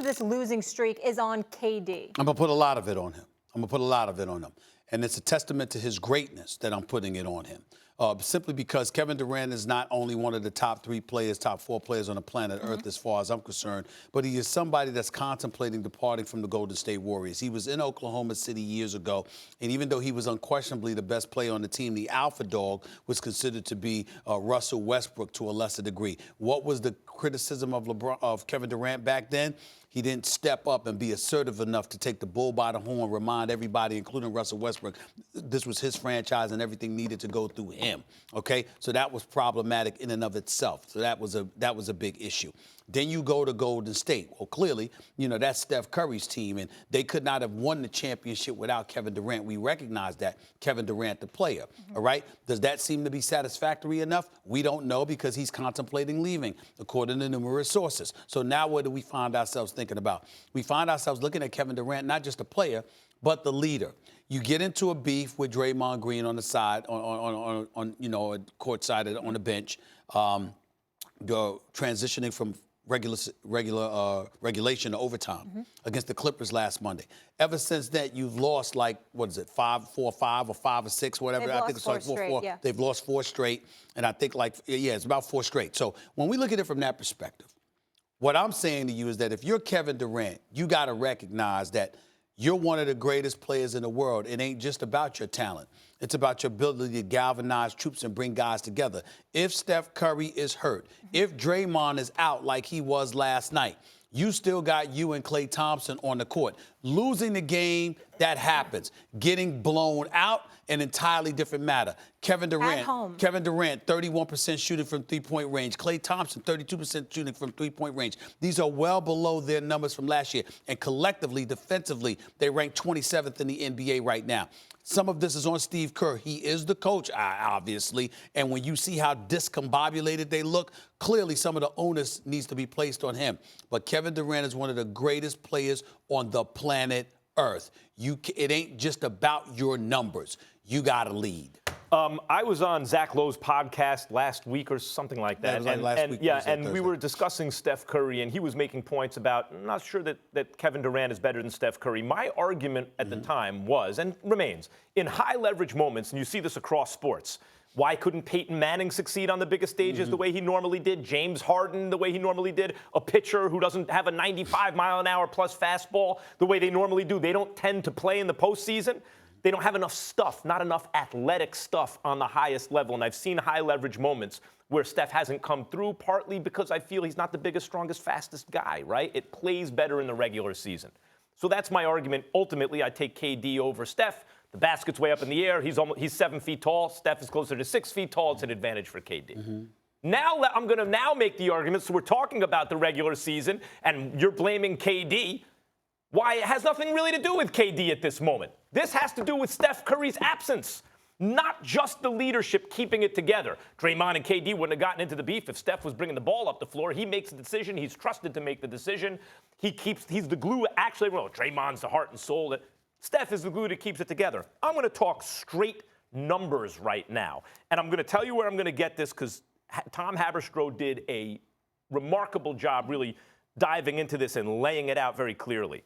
this losing streak is on KD. I'm going to put a lot of it on him. And it's a testament to his greatness that I'm putting it on him. Simply because Kevin Durant is not only one of the top 3 players, top 4 players on the planet Earth as far as I'm concerned, but he is somebody that's contemplating departing from the Golden State Warriors. He was in Oklahoma City years ago, and even though he was unquestionably the best player on the team, the alpha dog was considered to be Russell Westbrook to a lesser degree. What was the criticism of Kevin Durant back then? He didn't step up and be assertive enough to take the bull by the horn, remind everybody, including Russell Westbrook, this was his franchise and everything needed to go through him. Okay, so that was problematic in and of itself. So that was a big issue. Then you go to Golden State. Well, clearly, that's Steph Curry's team, and they could not have won the championship without Kevin Durant. We recognize that, Kevin Durant, the player, all right? Does that seem to be satisfactory enough? We don't know because he's contemplating leaving, according to numerous sources. So now what do we find ourselves thinking about? We find ourselves looking at Kevin Durant, not just a player, but the leader. You get into a beef with Draymond Green on the side, on court side, on the bench, transitioning from regulation to overtime against the Clippers last Monday. Ever since that, you've lost 4 or 5 or 5 or 6, whatever. They've I think it's like 4. Yeah. They've lost 4 straight, and I think it's about 4 straight. So when we look at it from that perspective, what I'm saying to you is that if you're Kevin Durant, you got to recognize that you're one of the greatest players in the world. It ain't just about your talent. It's about your ability to galvanize troops and bring guys together. If Steph Curry is hurt, if Draymond is out like he was last night, you still got you and Klay Thompson on the court. Losing the game, that happens. Getting blown out, an entirely different matter. Kevin Durant, 31% shooting from three-point range. Klay Thompson, 32% shooting from three-point range. These are well below their numbers from last year. And collectively, defensively, they rank 27th in the NBA right now. Some of this is on Steve Kerr. He is the coach, obviously. And when you see how discombobulated they look, clearly some of the onus needs to be placed on him. But Kevin Durant is one of the greatest players on the planet Earth. It ain't just about your numbers. You got to lead. I was on Zach Lowe's podcast last week or something like that. And we were discussing Steph Curry, and he was making points about, I'm not sure that Kevin Durant is better than Steph Curry. My argument at the time was, and remains, in high leverage moments, and you see this across sports, why couldn't Peyton Manning succeed on the biggest stages the way he normally did? James Harden the way he normally did? A pitcher who doesn't have a 95-mile-an-hour plus fastball the way they normally do. They don't tend to play in the postseason. They don't have enough stuff, not enough athletic stuff on the highest level. And I've seen high leverage moments where Steph hasn't come through, partly because I feel he's not the biggest, strongest, fastest guy, right? It plays better in the regular season. So that's my argument. Ultimately, I take KD over Steph. The basket's way up in the air. He's 7 feet tall. Steph is closer to 6 feet tall. It's an advantage for KD. Now I'm going to make the argument. So we're talking about the regular season, and you're blaming KD. Why? It has nothing really to do with KD at this moment. This has to do with Steph Curry's absence, not just the leadership keeping it together. Draymond and KD wouldn't have gotten into the beef if Steph was bringing the ball up the floor. He makes the decision. He's trusted to make the decision. He's the glue. Actually, Draymond's the heart and soul. Steph is the glue that keeps it together. I'm going to talk straight numbers right now. And I'm going to tell you where I'm going to get this because Tom Haberstroh did a remarkable job really diving into this and laying it out very clearly.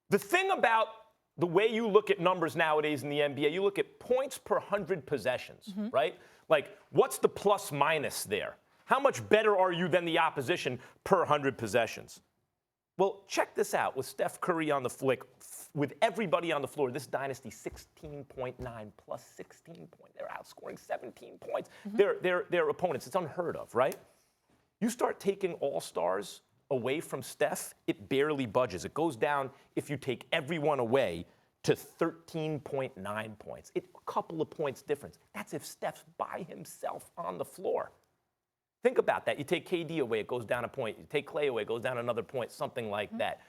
The thing about the way you look at numbers nowadays in the NBA, you look at points per 100 possessions, right? Like, what's the plus minus there? How much better are you than the opposition per 100 possessions? Well, check this out. With Steph Curry on the flick, with everybody on the floor, this dynasty 16.9 plus 16 points. They're outscoring 17 points. Their opponents. It's unheard of, right? You start taking all-stars away from Steph, it barely budges. It goes down, if you take everyone away, to 13.9 points. A couple of points difference. That's if Steph's by himself on the floor. Think about that. You take KD away, it goes down a point. You take Klay away, it goes down another point, something like that.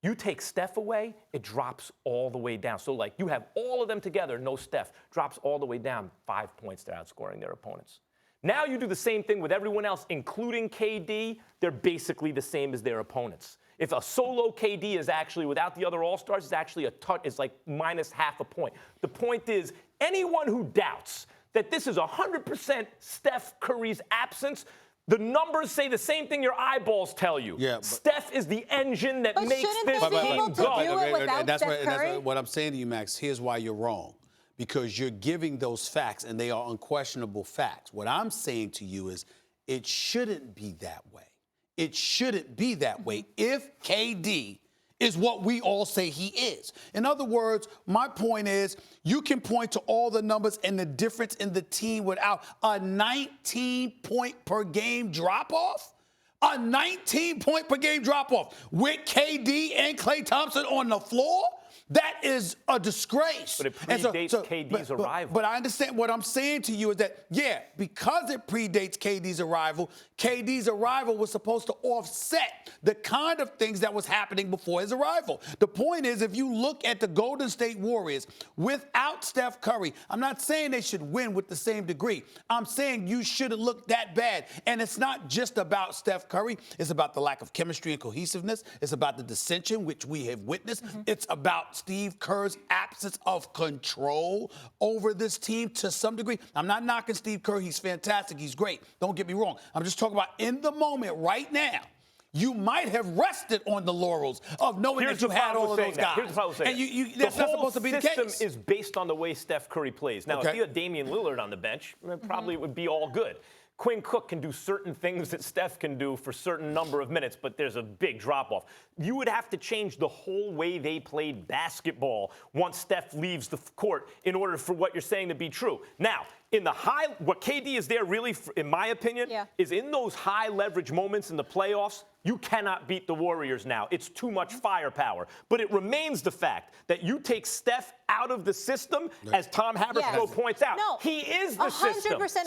You take Steph away, it drops all the way down. So, you have all of them together, no Steph, drops all the way down 5 points. They're outscoring their opponents. Now you do the same thing with everyone else, including KD. They're basically the same as their opponents. If a solo KD is actually, without the other all-stars, is actually it's like minus half a point. The point is, anyone who doubts that this is 100% Steph Curry's absence, The numbers say the same thing your eyeballs tell you. Yeah, Steph is the engine that But makes shouldn't this they be team able to go. do it without That's Steph Curry? what I'm saying to you, Max. Here's why you're wrong. Because you're giving those facts, and they are unquestionable facts. What I'm saying to you is it shouldn't be that way. It shouldn't be that way if KD is what we all say he is. In other words, my point is you can point to all the numbers and the difference in the team without a 19-point-per-game drop-off. A 19-point-per-game drop-off with KD and Klay Thompson on the floor? That is a disgrace. But it predates KD's arrival. But I understand what I'm saying to you is that, yeah, because it predates KD's arrival was supposed to offset the kind of things that was happening before his arrival. The point is, if you look at the Golden State Warriors without Steph Curry, I'm not saying they should win with the same degree. I'm saying you shouldn't look that bad. And it's not just about Steph Curry. It's about the lack of chemistry and cohesiveness. It's about the dissension, which we have witnessed. It's about Steve Kerr's absence of control over this team to some degree. I'm not knocking Steve Kerr. He's fantastic. He's great. Don't get me wrong. I'm just talking about in the moment right now. You might have rested on the laurels of knowing that you had all of those guys. Here's what I was saying. And that's not supposed to be the case. The whole system is based on the way Steph Curry plays. Now, if you had Damian Lillard on the bench, probably it would be all good. Quinn Cook can do certain things that Steph can do for a certain number of minutes, but there's a big drop-off. You would have to change the whole way they played basketball once Steph leaves the court in order for what you're saying to be true. Now, what KD is there really, in my opinion, is in those high leverage moments in the playoffs, you cannot beat the Warriors now. It's too much firepower. But it remains the fact that you take Steph out of the system, as Tom Haberstroh points out. No, he is the system. 100%.